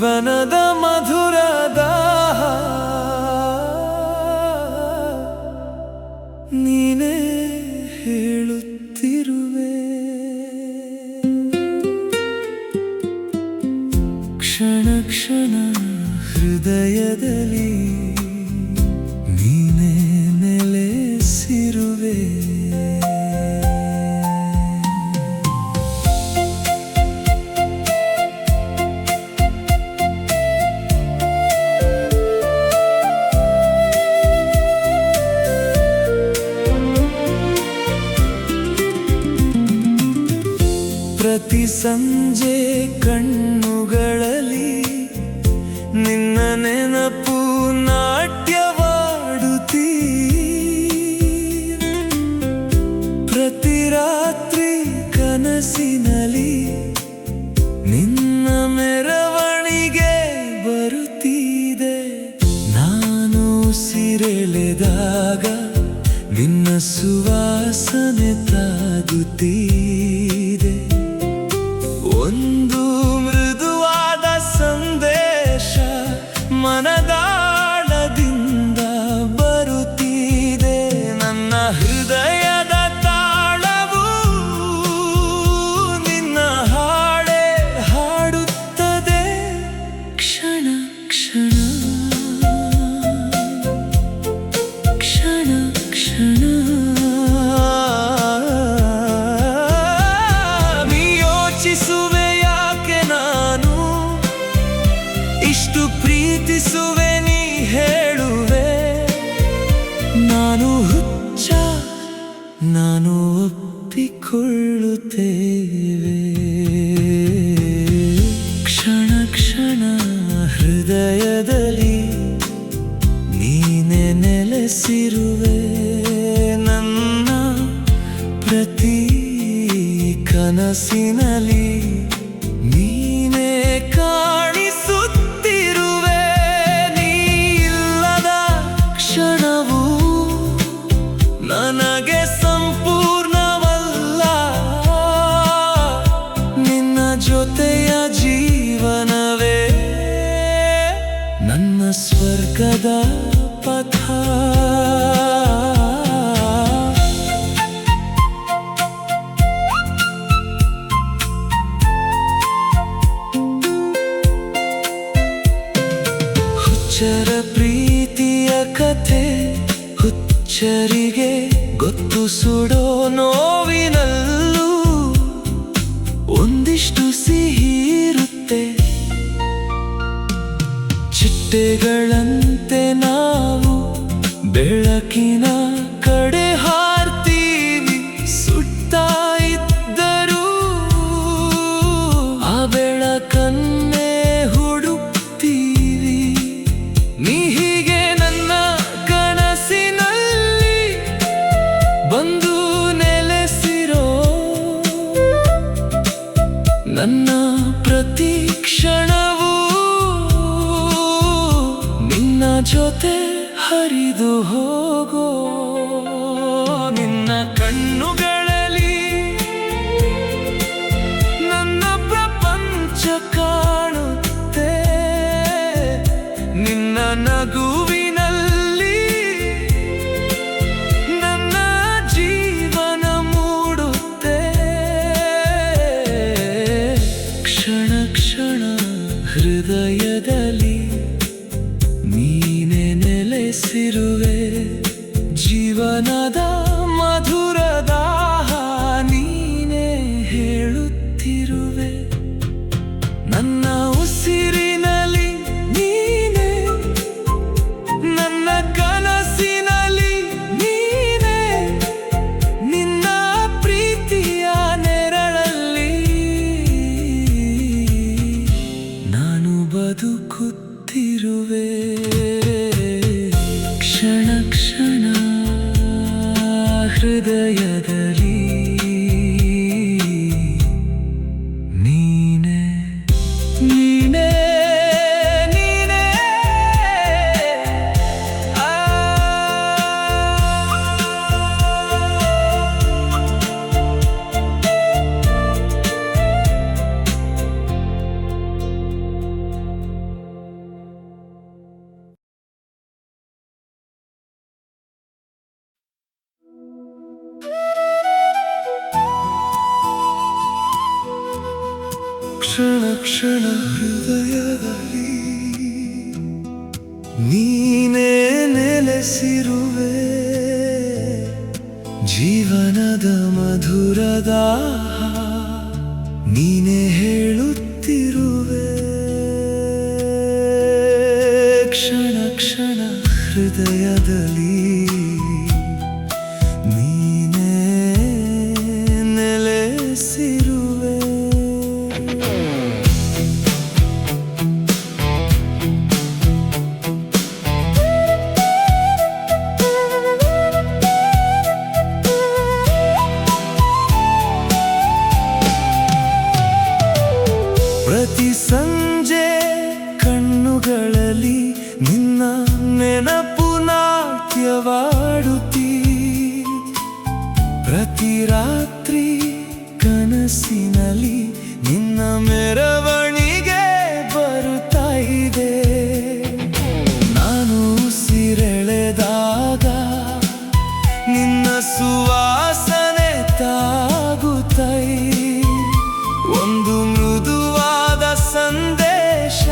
ಜೀವನದ ಮಧುರದ ನೀನೇ ಹೇಳುತ್ತಿರುವೆ. ಕ್ಷಣ ಕ್ಷಣ ಹೃದಯದಲ್ಲಿ ನೀನೇ ನೆಲೆಸಿರುವೆ. ಪ್ರತಿ ಸಂಜೆ ಕಣ್ಣುಗಳಲ್ಲಿ ನಿನ್ನ ನೆನಪು ನಾಟ್ಯವಾಡುತ್ತೀ. ಪ್ರತಿ ರಾತ್ರಿ ಕನಸಿನಲ್ಲಿ ನಿನ್ನ ಮೆರವಣಿಗೆ ಬರುತ್ತಿದೆ. ನಾನು ಸಿರೆಳೆದಾಗ ನಿನ್ನ ಸುವಾಸನೆ ತಾಗುತ್ತೀದೆ. ಒಂದು ಮೃದುವಾದ ಸಂದೇಶ ಮನದಾಳದಿಂದ ಬರುತ್ತಿದೆ. ನನ್ನ ಹೃದಯದ ತಾಳವು ನಿನ್ನ ಹಾಡೆ ಹಾಡುತ್ತದೆ. ಕ್ಷಣ ಕ್ಷಣ ಕ್ಷಣ ಕ್ಷಣ ಯೋಚಿಸುವೆ ಯಾಕೆ ನಾನು ಇಷ್ಟು ಪ್ರೀತಿಸುವೆ ನೀ ಹೇಳುವೆ. ನಾನು ಹುಚ್ಚ ನಾನು ಒಪ್ಪಿಕೊಳ್ಳುತ್ತೇವೆ. ಕ್ಷಣ ಕ್ಷಣ ಹೃದಯದಲ್ಲಿ ನೀನೆ ನೆಲೆಸಿರುವೆ. ನನ್ನ ಪ್ರತಿ ಕನಸಿನಲ್ಲಿ ನೀನೇ ಕಾಣಿಸುತ್ತಿರುವೆ. ನೀ ಇಲ್ಲದ ಕ್ಷಣವು ನನಗೆ ಸಂಪೂರ್ಣವಲ್ಲ. ನಿನ್ನ ಜೊತೆಯ ಜೀವನವೇ ನನ್ನ ಸ್ವರ್ಗದ ಪಥ. ಹುಚ್ಚರ ಪ್ರೀತಿಯ ಕಥೆ ಹುಚ್ಚರಿಗೆ ಗೊತ್ತು. ಸುಡೋ ನೋವಿನಲ್ಲೂ ಒಂದಿಷ್ಟು ಸಿಹಿ ಇರುತ್ತೆ. ಚಿಟ್ಟೆಗಳಂತೆ ನಾವು ಬೆಳಕಿನ ಕಡೆ ಹಾರ್ತೀವಿ. ಸುತ್ತಾ ಇದ್ದರೂ ಆ ಬೆಳಕನ್ನೇ ಹುಡುಕ್ತೀವಿ. ನೀ ಹೀಗೆ ನನ್ನ ಕನಸಿನಲ್ಲಿ ಬಂದು ನೆಲೆಸಿರೋ. ನನ್ನ ಪ್ರತಿ ಕ್ಷಣವೂ ನಿನ್ನ ಜೊತೆ ಹರಿದು ಹೋಗೋ. ನಿನ್ನ ಕಣ್ಣುಗಳಲ್ಲಿ ನನ್ನ ಪ್ರಪಂಚ ಕಾಣುತ್ತೆ. ನಿನ್ನ ನಗುವಿನಲ್ಲಿ ನನ್ನ ಜೀವನ ಮೂಡುತ್ತೆ. ಕ್ಷಣ ಕ್ಷಣ ಹೃದಯದಲ್ಲಿ ನೀನೆ ನೆಲೆಸಿರುವೆ. ಜೀವ ಕ್ಷಣ ಕ್ಷಣ ಹೃದಯದಲ್ಲಿ ನೀನೇ ನೆಲೆಸಿರುವೆ ಜೀವನದ ಮಧುರದ ನೀನೇ ಹೇಳುತ್ತಿರುವೆ ಕ್ಷಣ ಕ್ಷಣ ಹೃದಯದಲ್ಲಿ ನೀನೇ ನೆಲೆಸಿರುವೆ ಪ್ರತಿ ಸಂಜೆ ಕಣ್ಣುಗಳಲ್ಲಿ ನಿನ್ನ ನೆನಪು ನಾಟ್ಯವಾಡುತ್ತೀ ಪ್ರತಿ ರಾತ್ರಿ ಕನಸಿನಲ್ಲಿ ನಿನ್ನ ಮೆರವಣಿಗೆ ಬರುತ್ತಾ ಇದೆ ನಾನು ಉಸಿರೆಳೆದಾಗ ನಿನ್ನ ಸುವಾಸನೆ ತಾಗುತ್ತೈ ಒಂದು ಮೃದುವಾದ ಸಂದೇಶ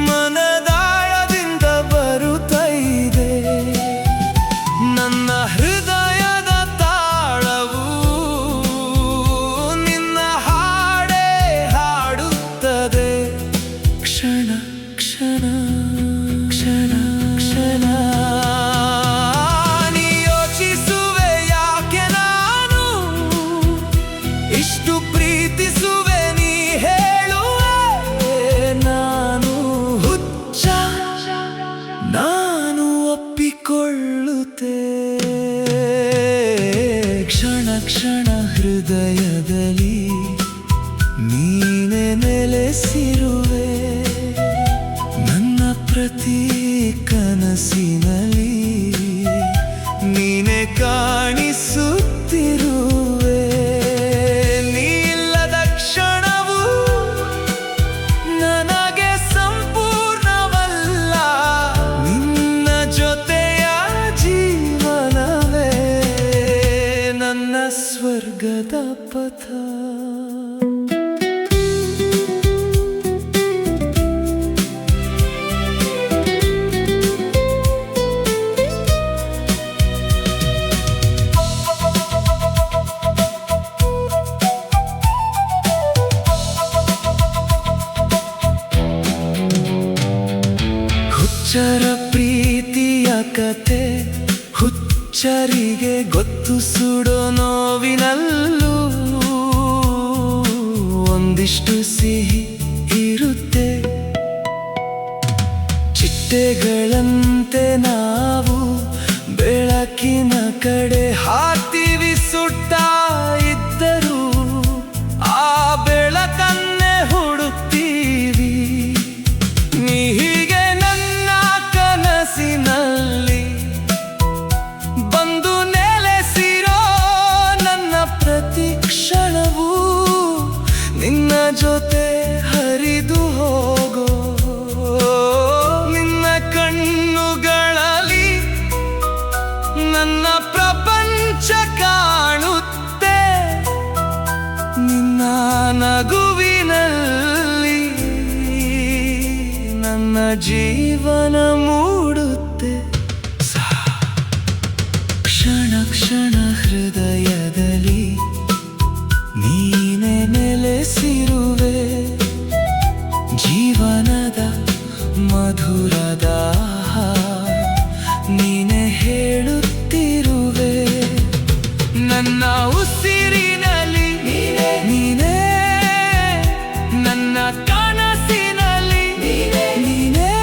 ಮನದಾಳದಿಂದ ಬರುತ್ತೈದೆ ನನ್ನ ಹೃದಯದ ತಾಳವು ನಿನ್ನ ಹಾಡೇ ಹಾಡುತ್ತದೆ ಕ್ಷಣ ಕ್ಷಣ ಕ್ಷಣ ಕ್ಷಣ ನೀ ಯೋಚಿಸುವೆ ಯಾಕೆ ನಾನು ಇಷ್ಟು ಪ್ರೀತಿಸುವೆ ನೀ ಹೇಳುವೆ ನಾನು ಹುಚ್ಚ ನಾನು ಒಪ್ಪಿಕೊಳ್ಳುತ್ತೆ ಕ್ಷಣ ಕ್ಷಣ ಹೃದಯದಲ್ಲಿ ನೀನೆ ನೆಲೆಸಿರುವೆ ನನ್ನ ಪ್ರತಿ ಕನಸಿನಲ್ಲಿ ನೀನೆ ಕಾಣಿಸುತ್ತಿರುವೆ ನೀಲ್ಲದ ಕ್ಷಣವು ನನಗೆ ಸಂಪೂರ್ಣವಲ್ಲ ನಿನ್ನ ಜೊತೆಯ ಜೀವನವೇ ನನ್ನ ಸ್ವರ್ಗದ ಪಥ ಹುಚ್ಚರ ಪ್ರೀತಿಯ ಕತೆ ಹುಚ್ಚರಿಗೆ ಗೊತ್ತು ಸುಡೋ ನೋವಿನಲ್ಲೂ ಒಂದಿಷ್ಟು ಸಿಹಿ ಇರುತ್ತೆ ಚಿಟ್ಟೆಗಳಂತೆ ನಾವು ಬೆಳಕಿನ ಕಡೆ ಹಾರ್ತೀವಿ ಸುತ್ತಾ ಇದ್ದರೂ ಆ ಬೆಳಕನ್ನೇ ಹುಡುಕ್ತೀವಿ ನೀ ಹೀಗೆ ನನ್ನ ಕನಸಿನಲ್ಲಿ ಬಂದು ನೆಲೆಸಿರೋ ನನ್ನ ಪ್ರತಿ ಕ್ಷಣವೂ ನಿನ್ನ ಜೊತೆ ಹರಿದು ಹೋಗೋ ನಿನ್ನ ಕಣ್ಣುಗಳಲ್ಲಿ ನನ್ನ ಪ್ರಪಂಚ ಕಾಣುತ್ತೆ ನಿನ್ನ ನಗುವಿನಲ್ಲಿ ನನ್ನ ಜೀವನ ಮೂಡುತ್ತೆ ಕ್ಷಣ ಕ್ಷಣ ಹೃದಯದಲ್ಲಿ ನೀನೆ ನೆಲೆಸಿರುವೆ ಜೀವನದ ಮಧುರದ ನೀನೆ ಹೇಳುತ್ತಿರುವೆ ನನ್ನ ಉಸಿರಿನಲ್ಲಿ ನೀನೇ ನನ್ನ ಕನಸಿನಲ್ಲಿ ನೀನೇ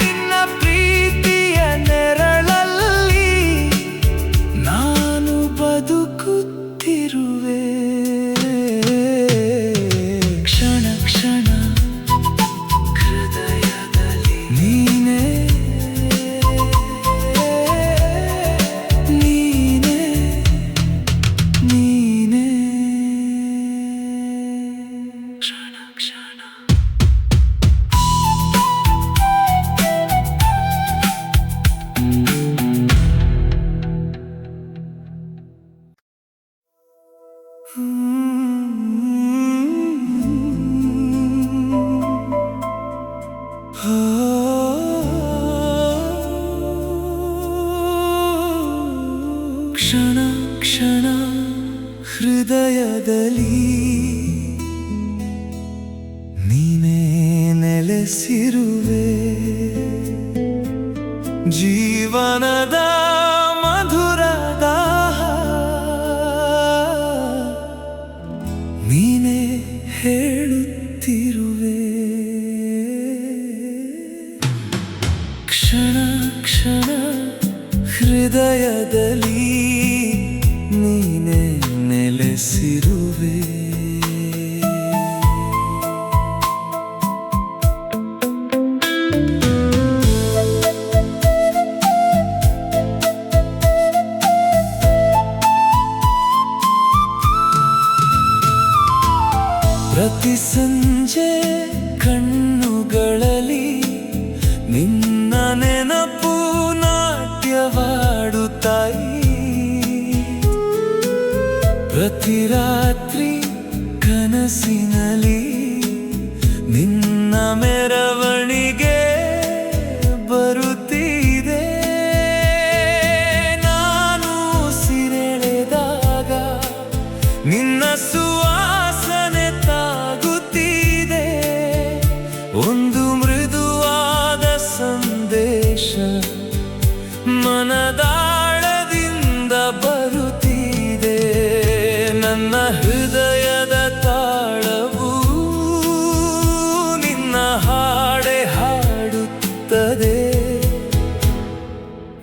ನಿನ್ನ ಪ್ರೀತಿಯ ನೆರಳಲ್ಲಿ ನಾನು ಬದುಕುತ್ತಿರುವೆ ಕ್ಷಣ ಕ್ಷಣ ಹೃದಯದಲ್ಲಿ ನೀನೇ ನೀನೇ ನೀನೇ ಕ್ಷಣ ಕ್ಷಣ ಹೃದಯದಲ್ಲಿ ನೀನೇ ನೆಲೆಸಿರುವೆ ಜೀವನದ ಮಧುರದ ನೀನೇ ಹೇಳುತ್ತಿರುವೆ ಕ್ಷಣ ಕ್ಷಣ ಹೃದಯದಲ್ಲಿ ನೀನೇ ನೆಲೆಸಿರುವೆ ಪ್ರತಿ ಸಂಜೆ ಕಣ್ಣುಗಳಲ್ಲಿ ನಿನ್ನ ನೆನಪು ನಾಟ್ಯವಾಡುತ್ತಾಯಿ ಪ್ರತಿ ರಾತ್ರಿ ಕನಸಿನಲ್ಲಿ ನಿನ್ನ ಮೆರವಣಿಗೆ ಬರುತ್ತಿದೆ ನಾನು ಸಿರೆಳೆದಾಗ ನಿನ್ನ ಸುವಾಸನೆ ತಾಗುತ್ತಿದೆ ಒಂದು ಮೃದುವಾದ ಸಂದೇಶ ಮನದಾಳದಿಂದ ಬರುತ್ತಿದೆ ನನ್ನ ಹೃದಯದ ತಾಳವು ನಿನ್ನ ಹಾಡೆ ಹಾಡುತ್ತದೆ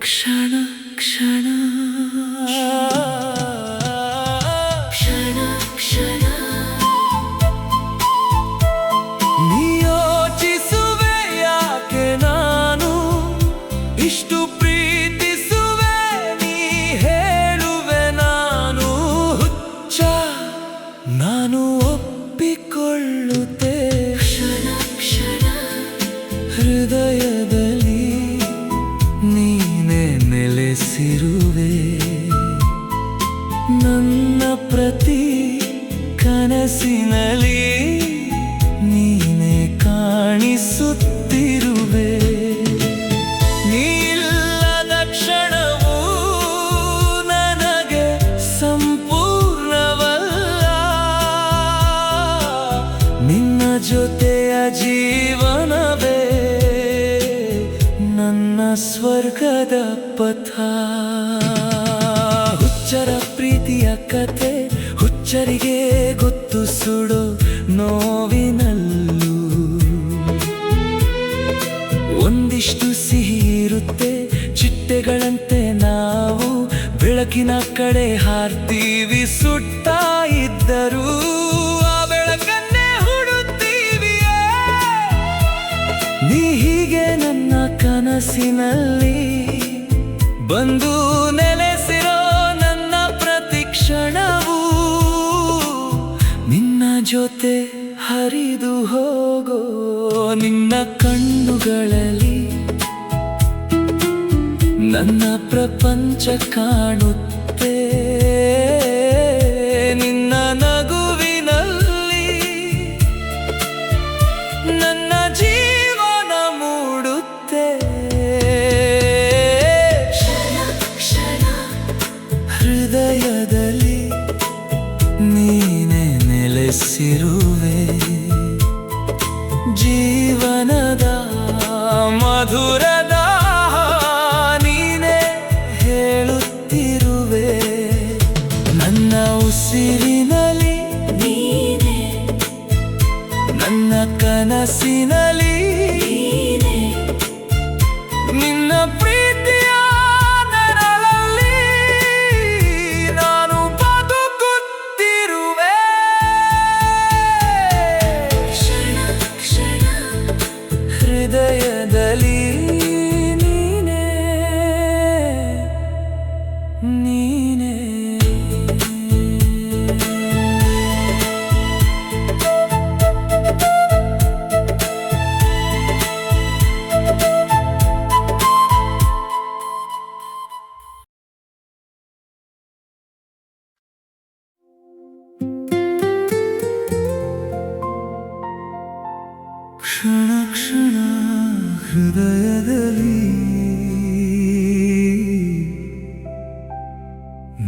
ಕ್ಷಣ ಕ್ಷಣ ಕ್ಷಣ ಕ್ಷಣ ನೀ ಯೋಚಿಸುವೆ ಯಾಕೆ ನಾನು ಇಷ್ಟು ಪ್ರೀತಿಸುವೆ ನೀ ಹೇಳುವೆ ನಾನು ಹುಚ್ಚ ನಾನು ಒಪ್ಪಿಕೊಳ್ಳುತ್ತೆ ಕ್ಷಣ ಕ್ಷಣ ಹೃದಯದಲ್ಲಿ ನೀನೇ ನೆಲೆಸಿರುವೆ ನನ್ನ ಪ್ರತಿ ಕನಸಿನಲ್ಲಿ ನೀನೇ ಕಾಣಿಸುತ್ತಿರುವೆ ನೀಲ್ಲದ ಕ್ಷಣವು ನನಗೆ ಸಂಪೂರ್ಣವಲ್ಲ ನಿನ್ನ ಜೊತೆಯ ಜೀವನವೇ ನನ್ನ ಸ್ವರ್ಗದ ಪಥ ಹುಚ್ಚರ ಪ್ರೀತಿಯ ಕತೆ ಹುಚ್ಚರಿಗೆ ಗೊತ್ತು ಸುಡೋ ನೋವಿನಲ್ಲೂ ಒಂದಿಷ್ಟು ಸಿಹಿ ಇರುತ್ತೆ ಚಿಟ್ಟೆಗಳಂತೆ ನಾವು ಬೆಳಕಿನ ಕಡೆ ಹಾರ್ತೀವಿ ಸುತ್ತಾ ಇದ್ದರೂ ಆ ಬೆಳಕನ್ನೇ ಹುಡುತ್ತೀವಿಯೇ ನೀ ಹೀಗೆ ನನ್ನ ಕನಸಿನಲ್ಲಿ ಬಂದು ನೆಲೆಸಿರೋ ನನ್ನ ಪ್ರತಿ ಕ್ಷಣವೂ ನಿನ್ನ ಜೊತೆ ಹರಿದು ಹೋಗೋ ನಿನ್ನ ಕಣ್ಣುಗಳಲ್ಲಿ ನನ್ನ ಪ್ರಪಂಚ ಕಾಣುತ್ತೆ ನಿನ್ನ ನಗುವಿನಲ್ಲಿ ನನ್ನ ಜೀವನ ಮೂಡುತ್ತೆ ಕ್ಷಣ ಕ್ಷಣ ಹೃದಯದಲ್ಲಿ ನೀನೇ ನೆಲೆಸಿರುವೆ ಜೀವನದ ಮಧುರದ ನೀನೇ ಹೇಳುತ್ತಿರುವೆ ನನ್ನ ಉಸಿರಿನಲ್ಲಿ ನೀನೇ ನನ್ನ ಕನಸಿನಲ್ಲಿ ನೀನೇ ನಿನ್ನ ಪ್ರೀತಿಯ ನೆರಳಲ್ಲಿ ನಾನು ಬದುಕುತ್ತಿರುವೆ ಕ್ಷಣ ಕ್ಷಣ ಹೃದಯದಲ್ಲಿ ನೀನೇ ನೀನೇ ಕ್ಷಣ ಕ್ಷಣ ಹೃದಯದಲ್ಲಿ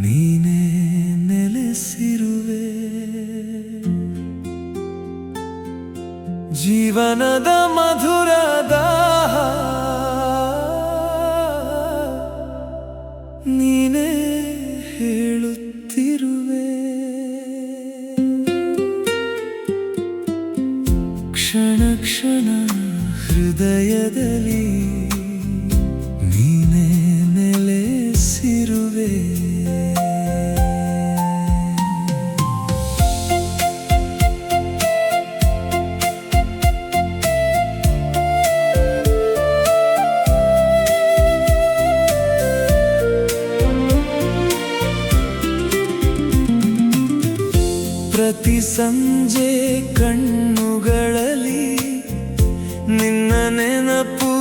ನೀನೇ ನೆಲೆಸಿರುವೆ ಜೀವನದ ಮಧುರದ ನೀನೇ ಹೇಳುತ್ತಿರುವೆ. ಕ್ಷಣ ಕ್ಷಣ ಹೃದಯದಲ್ಲಿ ನೀನೇ ನೆಲೆಸಿರುವೆ. ಪ್ರತಿ ಸಂಜೆ ಕಣ್ಣುಗಳಲ್ಲಿ ನಿನ್ನ ನೆನಪು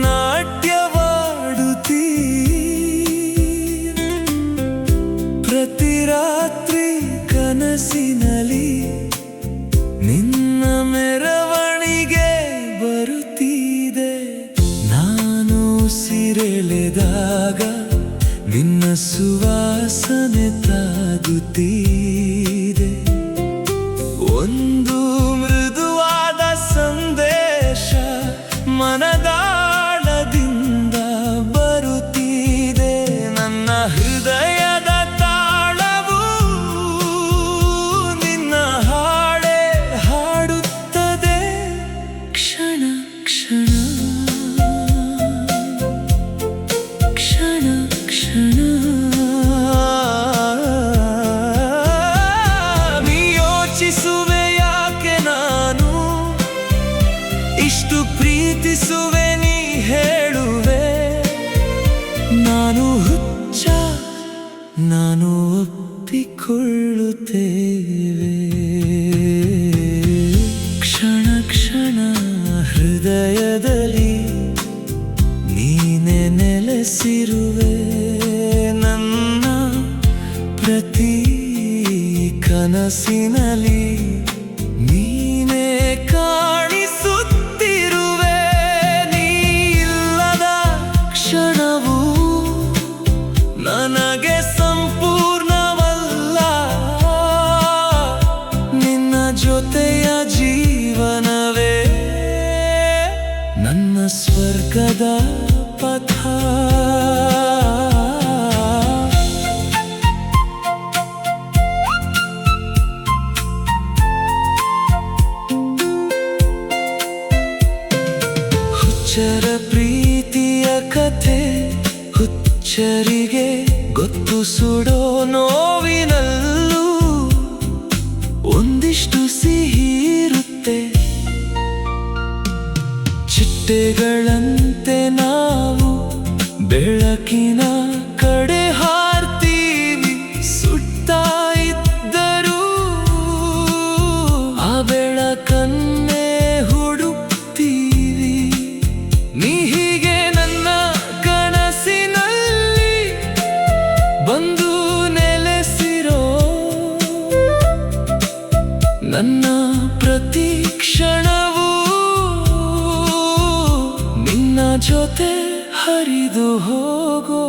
ನಾಟ್ಯವಾಡುತ್ತೀ. ಪ್ರತಿ ರಾತ್ರಿ ಕನಸಿನಲ್ಲಿ ನಿನ್ನ ಮೆರವಣಿಗೆ ಬರುತ್ತಿದೆ. ನಾನು ಸಿರೆಳೆದಾಗ ನಿನ್ನ ಸುವಾಸನೆ ತಾಗುತ್ತೀದೆ. ಒಂದು ಮೃದುವಾದ ಸಂದೇಶ ಮನದಾಳದಿಂದ ಬರುತ್ತಿದೆ. ನನ್ನ ಹೃದಯದ ತಾಳವು ನಿನ್ನ ಹಾಡೆ ಹಾಡುತ್ತದೆ. ಕ್ಷಣ ಕ್ಷಣ ಕ್ಷಣ ಕ್ಷಣ ಯೋಚಿಸುವೆ ಯಾಕೆ ನಾನು ಇಷ್ಟು ಪ್ರೀತಿಸುವೆ ನೀ ಹೇಳುವೆ. ನಾನು ಹುಚ್ಚ ನಾನು ಒಪ್ಪಿಕೊಳ್ಳುತ್ತೇವೆ. ಕ್ಷಣ ಕ್ಷಣ ಹೃದಯದಲ್ಲಿ ನೀನೆ ನೆಲೆಸಿರುವೆ. ನನ್ನ ಪ್ರತಿ ಕನಸಿನಲ್ಲಿ ನೀನೇ ಕಾಣಿಸುತ್ತಿರುವೆ. ನೀ ಇಲ್ಲದ ಕ್ಷಣವು ನನಗೆ ಸಂಪೂರ್ಣವಲ್ಲ. ನಿನ್ನ ಜೊತೆಯ ಜೀವನವೇ ನನ್ನ ಸ್ವರ್ಗದ ಪಥ. ಹುಚ್ಚರ ಪ್ರೀತಿಯ ಕಥೆ ಹುಚ್ಚರಿಗೆ ಗೊತ್ತು. ಸುಡೋ ನೋವಿನಲ್ಲೂ ಒಂದಿಷ್ಟು ಸಿಹಿ ಇರುತ್ತೆ. ಚಿಟ್ಟೆಗಳಂತೆ ನಾವು ಬೆಳಕಿನ ಕಡೆ ಹಾರ್ತೀವಿ. ಸುತ್ತಾ ಇದ್ದರೂ ಆ ಬೆಳಕನ್ನೇ ಹುಡುಕ್ತೀವಿ. ನೀ ಹೀಗೆ ನನ್ನ ಕನಸಿನಲ್ಲಿ ಬಂದು ನೆಲೆಸಿರೋ. ನನ್ನ ಪ್ರತಿ ಕ್ಷಣವೂ ನಿನ್ನ ಜೊತೆ ಹರಿದು ಹೋಗೋ.